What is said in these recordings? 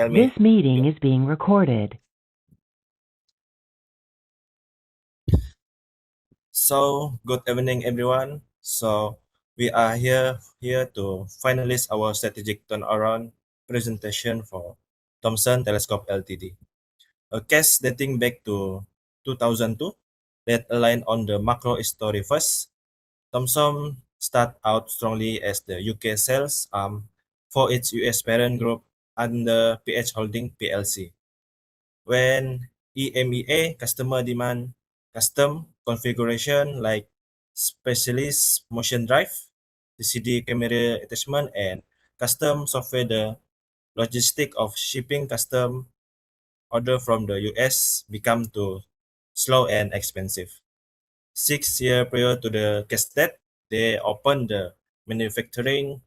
Tell me. This meeting is being recorded. So, good evening, everyone. So, we are here to finalize our strategic turnaround presentation for Thompson Telescope Ltd. A case dating back to 2002 that aligned on the macro story first. Thompson started out strongly as the UK sales arm for its US parent group under PH Holding PLC. When EMEA customer demand custom configuration like specialist motion drive, the CD camera attachment, and custom software, the logistic of shipping custom order from the US become too slow and expensive. 6 years prior to the case date, they opened the manufacturing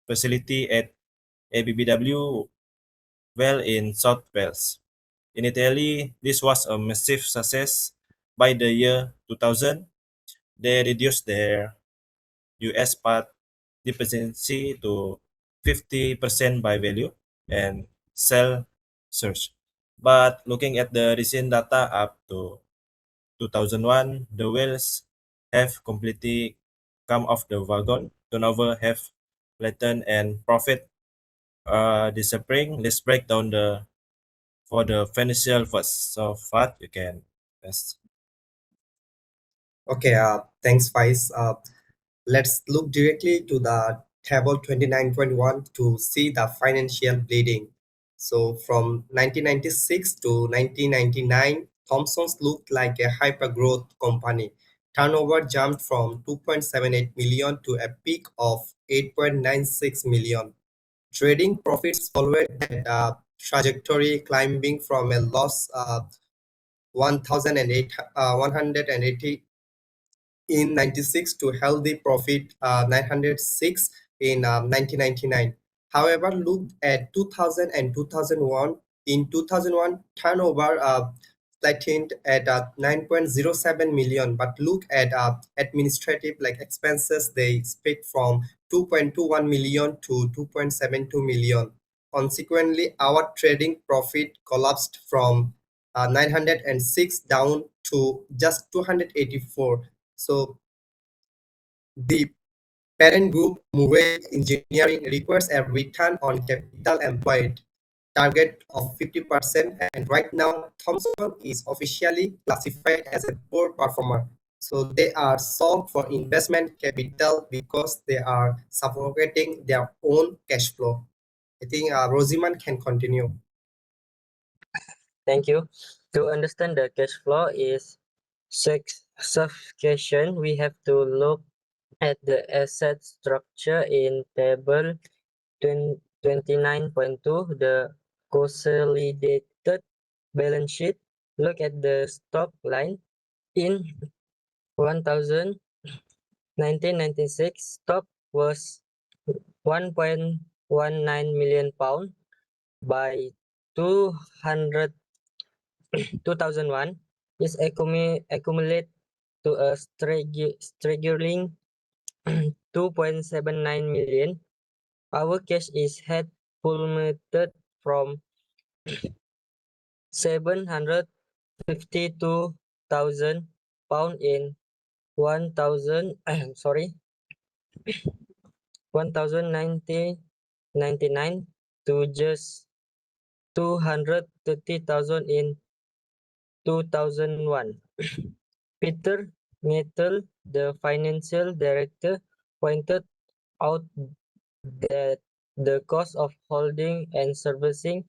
facility at ABBW well in South Wales. In Italy, this was a massive success. By the year 2000, they reduced their US part dependency to 50% by value and sell search. But looking at the recent data up to 2001, the whales have completely come off the wagon. Turnover have flattened and profit disappearing. Let's break down the for the financial first. So Fat, you can best. Okay, thanks, Faiz. Let's look directly to the table 2921 to see the financial bleeding. So from 1996 to 1999, Thomson's looked like a hyper-growth company. Turnover jumped from 2.78 million to a peak of 8.96 million. Trading profits followed that trajectory, climbing from a loss 180 in 96 to healthy profit 906 in 1999. However, look at 2000 and 2001. In 2001, turnover flattened at 9.07 million, but look at administrative like expenses, they spiked from 2.21 million to 2.72 million. Consequently, our trading profit collapsed from 906 down to just 284. So the parent group, Murray Engineering, requires a return on capital employed target of 50%, and right now Thomson is officially classified as a poor performer. So they are sold for investment capital because they are suffocating their own cash flow. I think Rosiman can continue. Thank you. To understand the cash flow is suffocation, we have to look at the asset structure in table 29.2, the consolidated balance sheet. Look at the stock line. In 1996, stock was 1.19 million pound. By 200 2001, is accumulate to a staggering 2.79 million. Our cash is had plummeted from 752,000 pound in 1000 sorry 1999 to just 230,000 in 2001. Peter Nettle, the financial director, pointed out that the cost of holding and servicing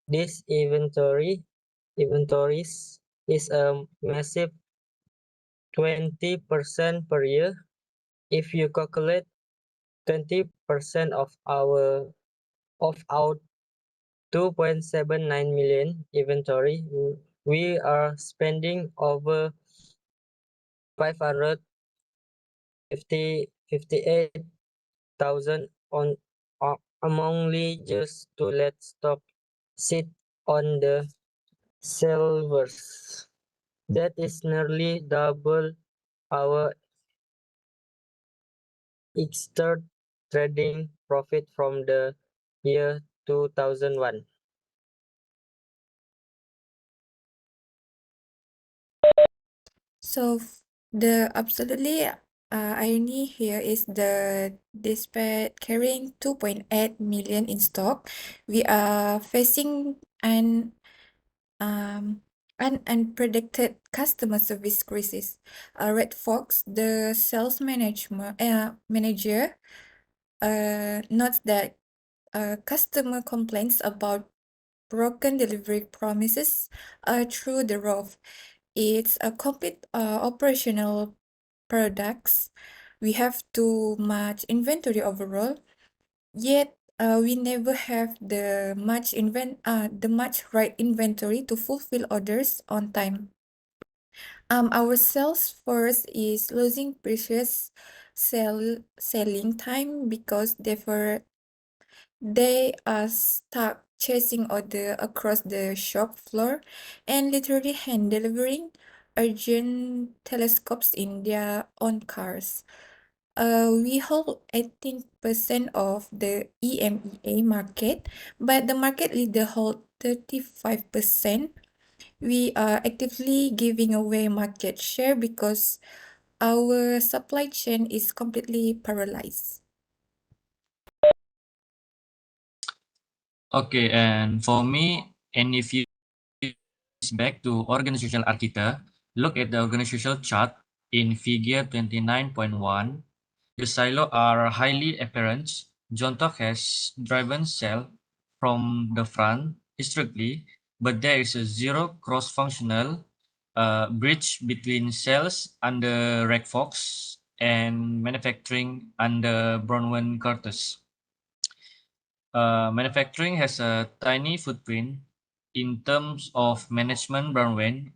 these inventories is a massive 20% per year. If you calculate 20% of our 2.79 million inventory, we are spending over 558,000 on only just to let stock sit on the shelves. That is nearly double our extra trading profit from the year 2001. The absolutely irony here is the despite carrying 2.8 million in stock, we are facing um, an unpredicted customer service crisis. Red Fox, the sales manager, notes that customer complaints about broken delivery promises through the roof. It's a complete operational products. We have too much inventory overall, yet we never have the much right inventory to fulfill orders on time. Our sales force is losing precious selling time because they are stuck chasing order across the shop floor and literally hand delivering urgent telescopes in their own cars. We hold 18% of the EMEA market, but the market leader hold 35%. We are actively giving away market share because our supply chain is completely paralyzed. Okay, and for me, and if you back to organizational architecture, look at the organizational chart in figure 29.1. The silos are highly apparent. John Talk has driven cell from the front historically, but there is a zero cross-functional bridge between sales under Red Fox and manufacturing under Bronwyn Curtis. Manufacturing has a tiny footprint in terms of management. Brownwayne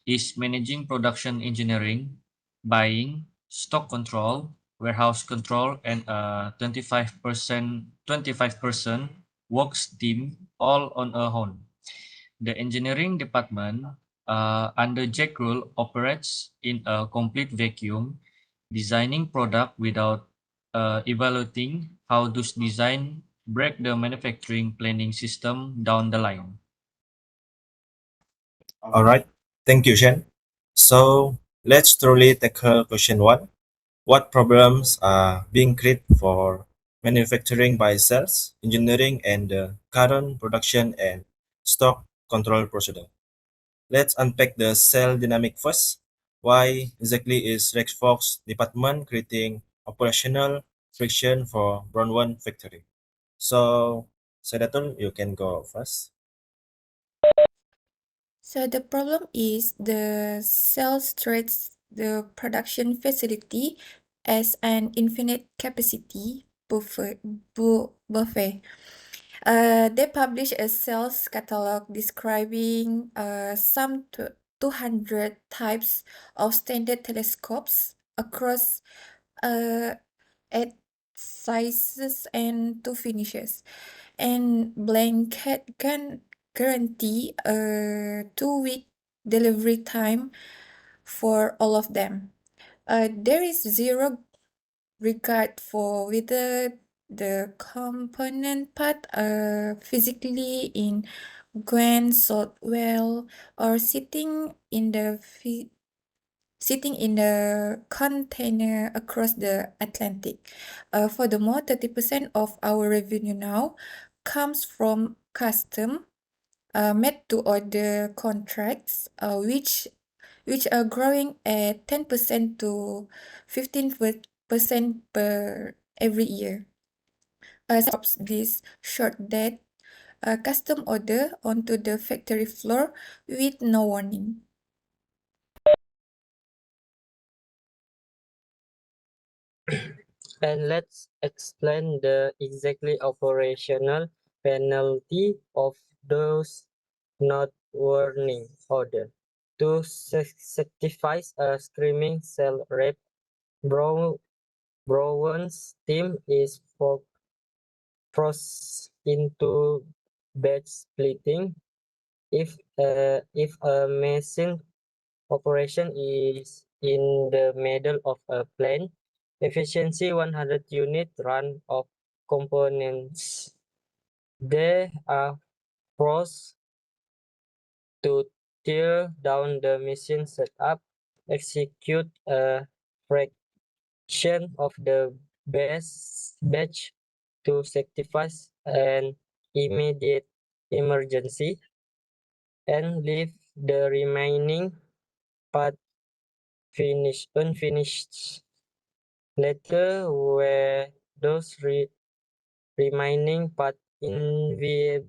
is managing production engineering, buying, stock control, warehouse control, and a 25% works team all on a own. The engineering department under Jack Rule operates in a complete vacuum, designing product without evaluating how those design break the manufacturing planning system down the line. All right. Thank you, Shen. So let's truly tackle question one. What problems are being created for manufacturing by sales, engineering, and the current production and stock control procedure? Let's unpack the cell dynamic first. Why exactly is Rex Fox department creating operational friction for Brown factory? So, Sedatul, you can go first. So the problem is the sales treats the production facility as an infinite capacity buffet. They publish a sales catalog describing some 200 types of standard telescopes across uh, 8 sizes and 2 finishes, and blanket can guarantee a 2 week delivery time for all of them. There is zero regard for whether the component part are physically in Gwen Softwell or sitting in the container across the Atlantic. Furthermore, 30% of our revenue now comes from custom made to order contracts, which are growing at 10% to 15% per every year. Stops this short date custom order onto the factory floor with no warning. And let's explain the exactly operational penalty of those not warning order. To certify a screaming cell rep, Brown's team is forced into batch splitting. If a machine operation is in the middle of a plan, efficiency 100 unit run of components. They are forced to tear down the machine setup execute a fraction of the batch to satisfy an immediate emergency and leave the remaining part unfinished. Later, where those remaining parts inevitably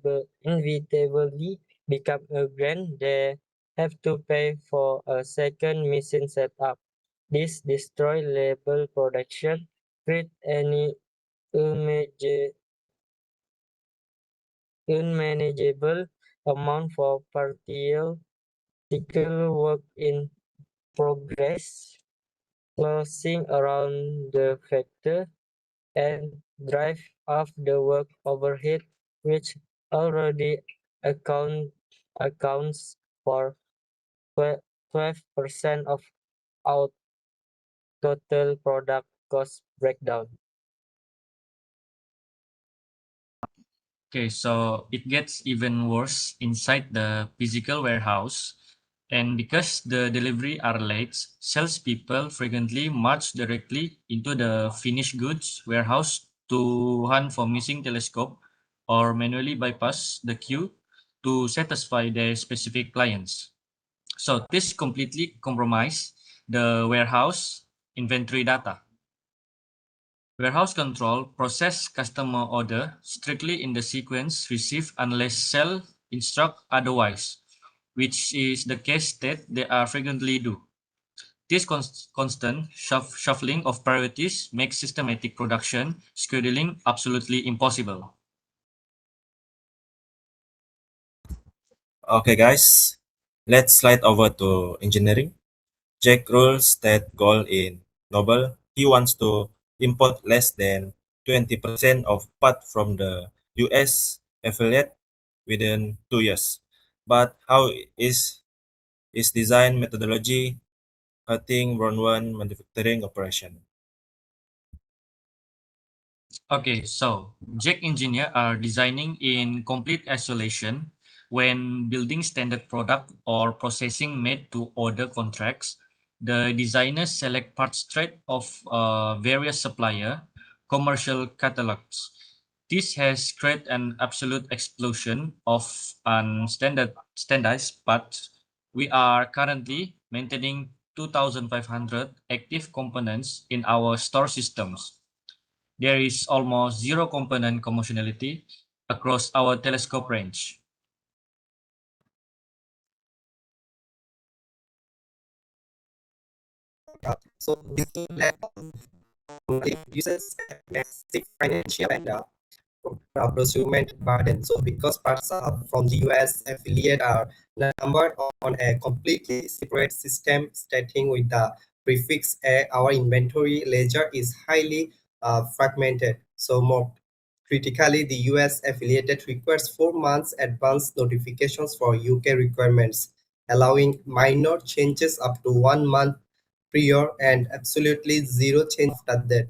become a grant, they have to pay for a second machine setup. This destroys label production, create any unmanageable amount for partial work in progress, closing around the factor, and drive up the work overhead, which already accounts for 12% of our total product cost breakdown. Okay, so it gets even worse inside the physical warehouse. And because the delivery are late, salespeople frequently march directly into the finished goods warehouse to hunt for missing telescope or manually bypass the queue to satisfy their specific clients. So this completely compromise the warehouse inventory data. Warehouse control process customer order strictly in the sequence received unless sell instruct otherwise, which is the case that they are frequently do. This constant shuffling of priorities makes systematic production scheduling absolutely impossible. Okay, guys, let's slide over to engineering. Jack rules that goal in Noble. He wants to import less than 20% of part from the US affiliate within 2 years. But how is design methodology hurting round one manufacturing operation? Okay, so Jack engineers are designing in complete isolation when building standard product or processing made to order contracts. The designers select parts straight of various supplier commercial catalogs. This has created an absolute explosion of standardized parts. We are currently maintaining 2,500 active components in our store systems. There is almost zero component commonality across our telescope range. So this lack of reduces massive financial and procurement burden. So because parts from the US affiliate are numbered on a completely separate system starting with the prefix A, our inventory ledger is highly fragmented. So more critically, the US affiliate requires 4 months advance notifications for UK requirements, allowing minor changes up to 1 month prior and absolutely zero change after that.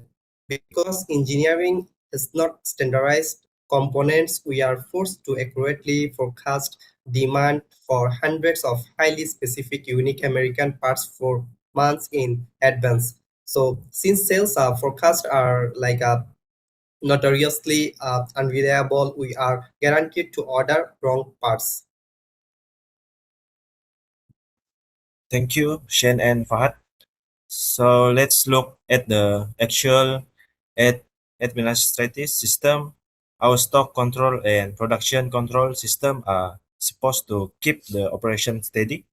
Because engineering is not standardized components, we are forced to accurately forecast demand for hundreds of highly specific unique American parts for months in advance. So since sales forecasts are like a notoriously unreliable, we are guaranteed to order wrong parts. Thank you, Shen and Fahad. So let's look at the actual ad- administrative system. Our stock control and production control system are supposed to keep the operation steady.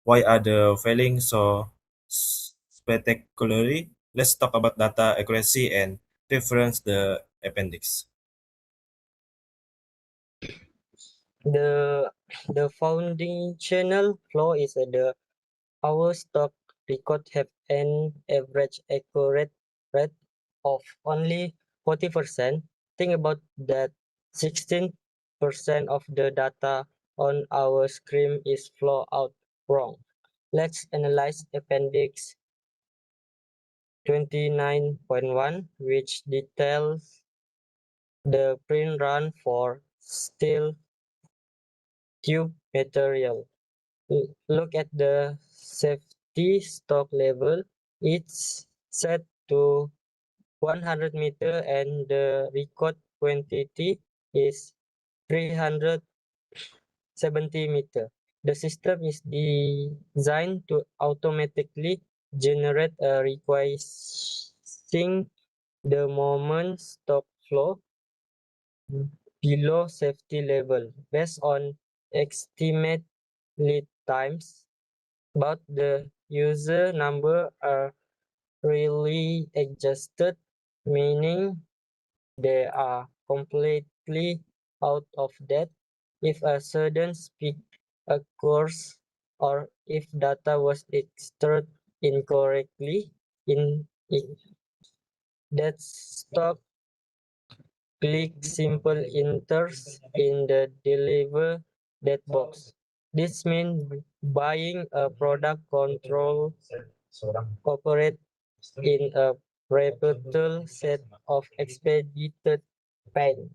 Why are the failing so spectacularly? Let's talk about data accuracy and reference the appendix. The the foundational flaw is that our stock record have an average accurate rate of only 40%. Think about that. 16% of the data on our screen is flow out wrong. Let's analyze Appendix 29.1, which details the print run for steel tube material. Look at the safety stock level is set to 100 meter and the record quantity is 370 meter. The system is designed to automatically generate a requesting the moment stock flow below safety level based on estimate lead times, but the user number are really adjusted, meaning they are completely out of date if a sudden peak occurs or if data was extracted incorrectly in that stock. Click simple enters in the deliver that box. This means buying a product control operate in a reputable set of expedited pain.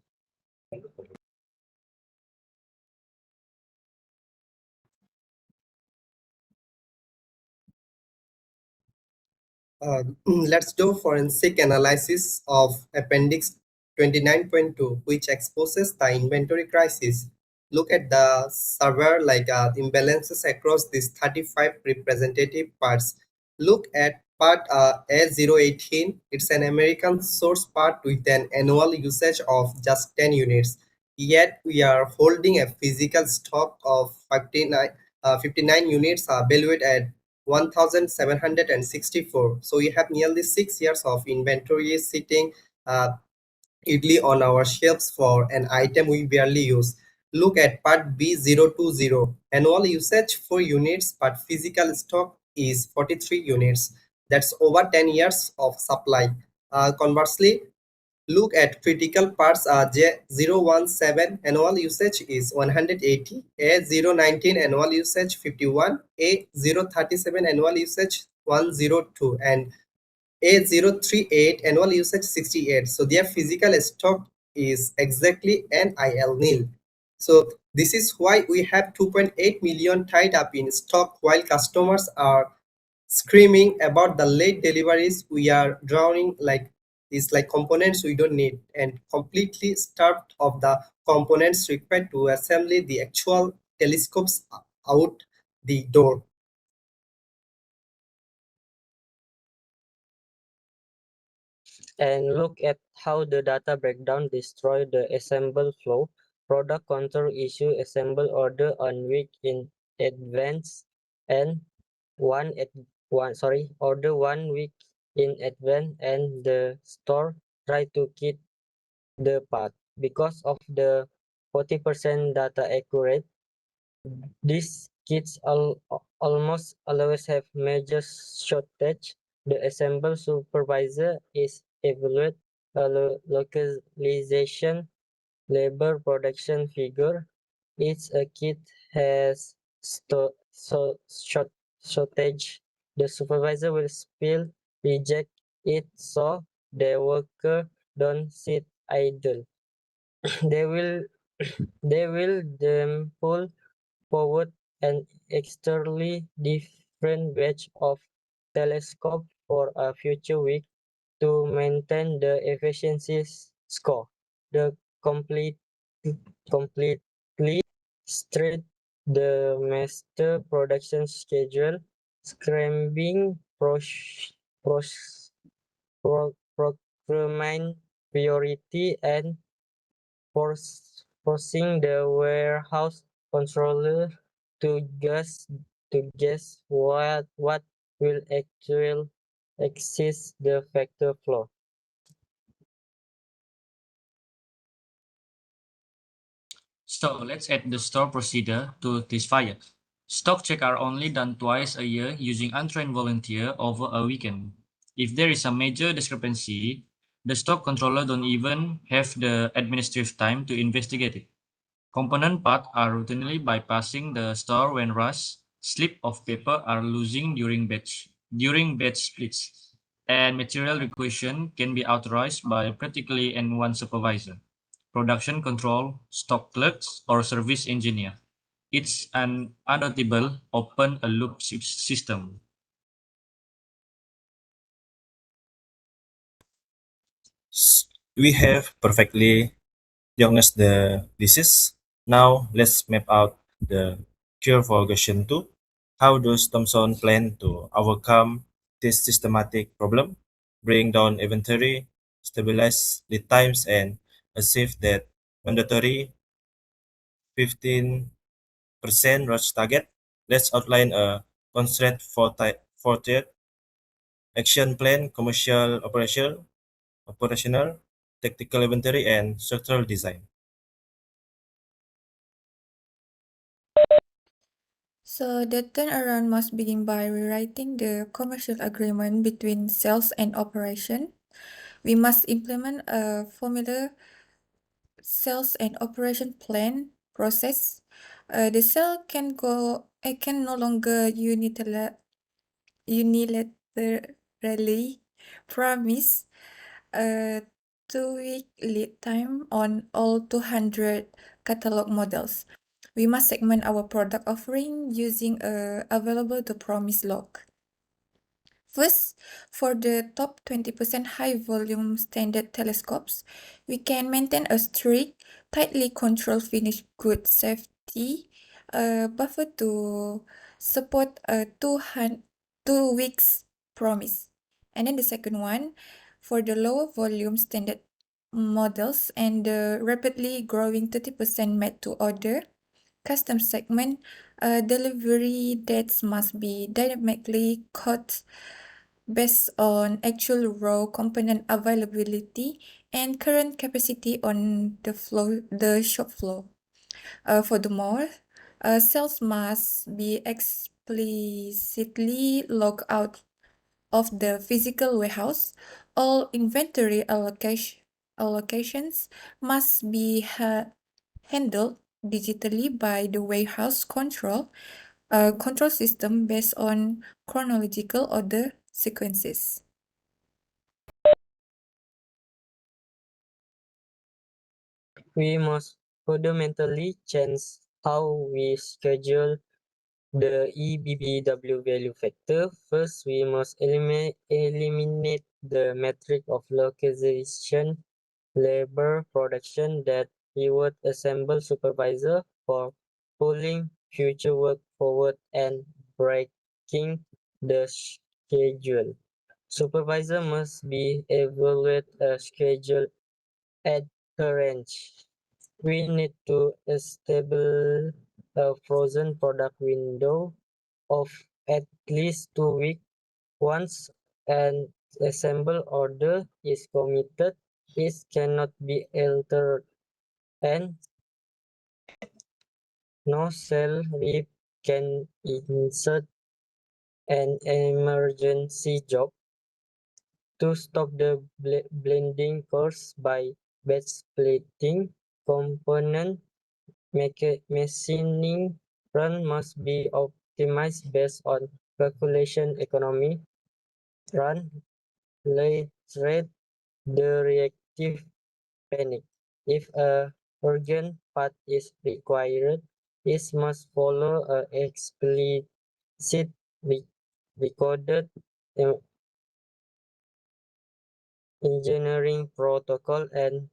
Let's do forensic analysis of Appendix 29.2, which exposes the inventory crisis. Look at the server imbalances across these 35 representative parts. Look at part A018. It's an American source part with an annual usage of just 10 units. Yet we are holding a physical stock of 59 units valued at 1764. So we have nearly 6 years of inventory sitting uh, idly on our shelves for an item we barely use. Look at part B020. Annual usage 4 units, but physical stock is 43 units. That's over 10 years of supply. Conversely, look at critical parts J017 annual usage is 180, A019 annual usage 51, A037 annual usage 102, and A038 annual usage 68. So their physical stock is exactly NIL nil. So this is why we have 2.8 million tied up in stock while customers are screaming about the late deliveries. We are drowning like these like components we don't need and completely starved of the components required to assemble the actual telescopes out the door. And look at how the data breakdown destroy the assemble flow. Product control issue assemble order on week in advance and order 1 week in advance and the store try to keep the part because of the 40% data accurate. These kits almost always have major shortage. The assemble supervisor is evaluate a localization labor production figure. Each a kit has shortage. The supervisor will spill reject it so the worker don't sit idle. they will they will then pull forward an externally different batch of telescope for a future week to maintain the efficiency score. The completely straight the master production schedule, scrambling procurement priority and forcing the warehouse controller to guess what will actually exist the factor flow. So let's add the store procedure to this fire. Stock check are only done twice a year using untrained volunteer over a weekend. If there is a major discrepancy, the stock controller don't even have the administrative time to investigate it. Component parts are routinely bypassing the store when rush, slip of paper are losing during batch splits, and material requisition can be authorized by practically anyone supervisor, production control, stock clerks, or service engineer. It's an auditable open a loop system. We have perfectly diagnosed the disease. Now let's map out the cure for question 2. How does Thompson plan to overcome this systematic problem, bring down inventory, stabilize lead times, and achieve that mandatory 15% rush target? Let's outline a constraint for tier action plan, commercial operational, tactical inventory, and structural design. So the turnaround must begin by rewriting the commercial agreement between sales and operation. We must implement a formula sales and operation plan process. The sale can no longer unilaterally promise a 2-week lead time on all 200 catalog models. We must segment our product offering using a available to promise log. First, for the top 20% high volume standard telescopes, we can maintain a strict, tightly controlled finished goods safety buffer to support a 2 weeks promise. And then the second one, for the lower volume standard models and the rapidly growing 30% made to order custom segment, delivery dates must be dynamically cut based on actual raw component availability and current capacity on the shop floor. Furthermore, sales must be explicitly logged out of the physical warehouse. All inventory allocations must be handled digitally by the warehouse control system based on chronological order sequences. We must fundamentally change how we schedule the EBBW value factor. First, we must eliminate the metric of localization labor production that reward assemble supervisor for pulling future work forward and breaking the schedule. Supervisor must be evaluate a schedule adherence. We need to establish a frozen product window of at least 2 weeks. Once an assemble order is committed, it cannot be altered, and no sales rep can insert an emergency job to stop the blending course by batch splitting. Component machining run must be optimized based on calculation economy. Run late rate the reactive panic. If a urgent path is required, it must follow a explicit recorded engineering protocol, and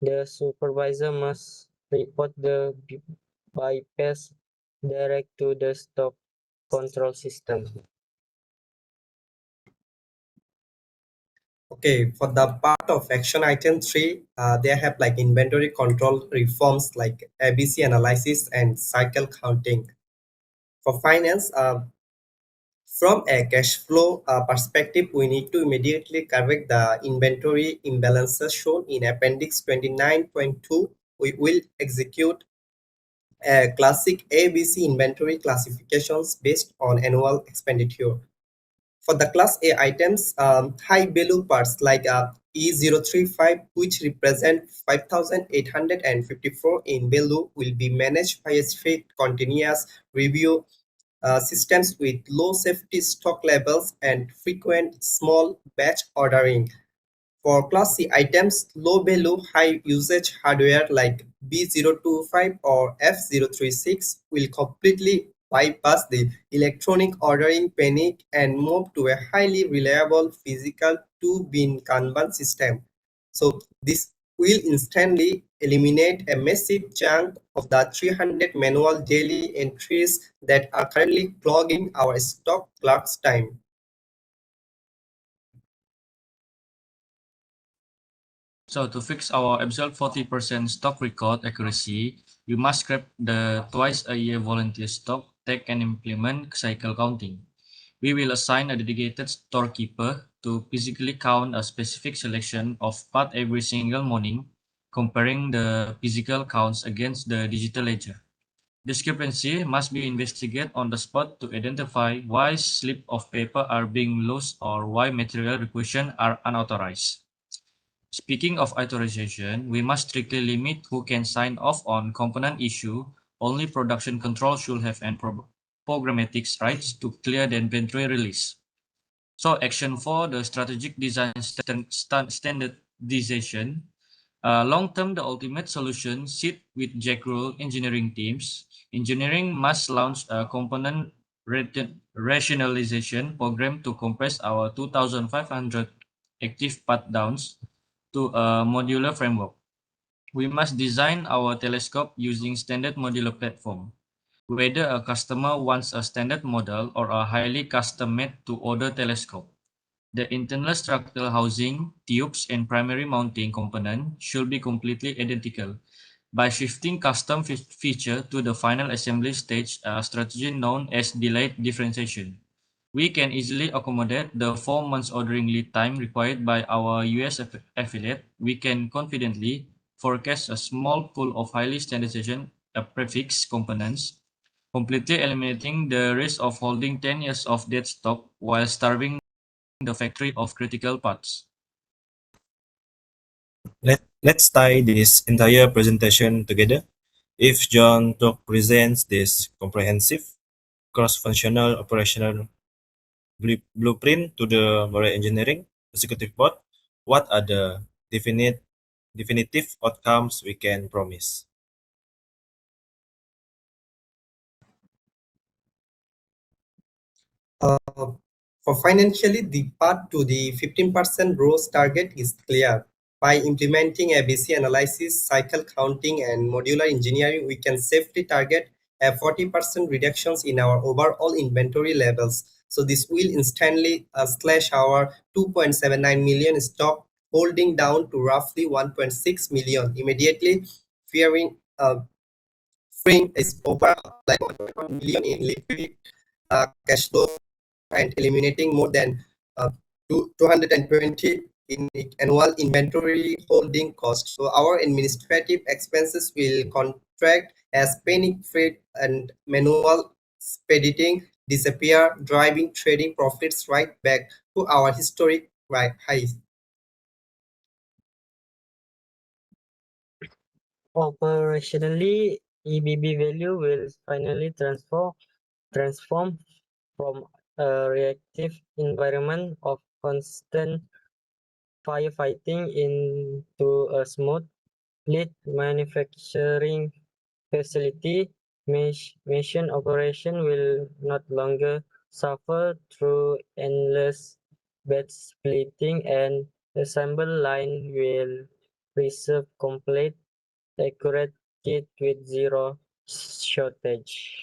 the supervisor must report the bypass direct to the stock control system. Okay, for the part of action item 3, they have like inventory control reforms like ABC analysis and cycle counting. For finance, from a cash flow perspective, we need to immediately correct the inventory imbalances shown in Appendix 29.2. We will execute classic ABC inventory classifications based on annual expenditure. For the Class A items, high value parts like E035, which represent 5,854 in value, will be managed by a strict continuous review systems with low safety stock levels and frequent small batch ordering. For Class C items, low value, high usage hardware like B025 or F036 will completely bypass the electronic ordering panic and move to a highly reliable physical 2-bin Kanban system. So this will instantly eliminate a massive chunk of the 300 manual daily entries that are currently clogging our stock clerk's time. So to fix our absolute 40% stock record accuracy, we must scrap the twice a year volunteer stock tag and implement cycle counting. We will assign a dedicated storekeeper to physically count a specific selection of part every single morning, comparing the physical counts against the digital ledger. Discrepancy must be investigated on the spot to identify why slips of paper are being lost or why material requisitions are unauthorized. Speaking of authorization, we must strictly limit who can sign off on component issue. Only production control should have an programmatic rights to clear the inventory release. So action 4, the strategic design standardization. Long-term, the ultimate solution sit with Jack Rule engineering teams. Engineering must launch a component rationalization program to compress our 2,500 active part downs to a modular framework. We must design our telescope using standard modular platform. Whether a customer wants a standard model or a highly custom-made to order telescope, the internal structural housing, tubes, and primary mounting component should be completely identical. By shifting custom feature to the final assembly stage, a strategy known as delayed differentiation, we can easily accommodate the 4 months ordering lead time required by our US affiliate. We can confidently forecast a small pool of highly standardization prefix components, completely eliminating the risk of holding 10 years of dead stock while starving the factory of critical parts. Let's tie this entire presentation together. If John Took presents this comprehensive, cross-functional operational blueprint to the Marine Engineering Executive Board, what are the definitive outcomes we can promise? Uh, for financially, the path to the 15% growth target is clear. By implementing ABC analysis, cycle counting, and modular engineering, we can safely target a 40% reductions in our overall inventory levels. So this will instantly slash our 2.79 million stock holding down to roughly 1.6 million immediately, fearing freeing is over like 1.1 million in liquid cash flow and eliminating more than 220 in annual inventory holding cost. So our administrative expenses will contract as panic freight and manual spediting disappear, driving trading profits right back to our historic highs. Operationally, EBB value will finally transform from a reactive environment of constant firefighting into a smooth, fleet manufacturing facility. Mission operation will not longer suffer through endless bed splitting, and assembly line will preserve complete accurate kit with zero shortage.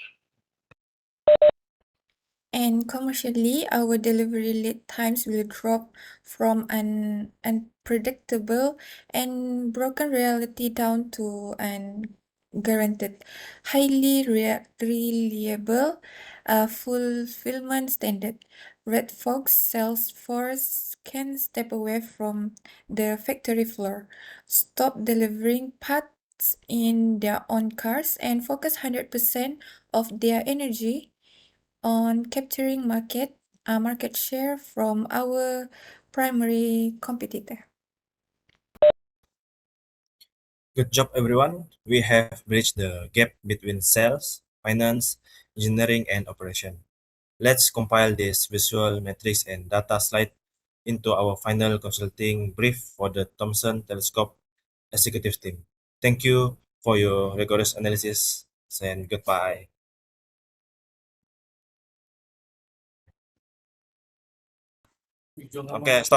And commercially, our delivery lead times will drop from an unpredictable and broken reality down to an guaranteed, highly reliable fulfillment standard. Red Fox sales force can step away from the factory floor, stop delivering parts in their own cars, and focus 100% of their energy on capturing market share from our primary competitor. Good job, everyone. We have bridged the gap between sales, finance, engineering, and operation. Let's compile this visual metrics and data slide into our final consulting brief for the Thomson Telescope executive team. Thank you for your rigorous analysis and goodbye. Okay, stop.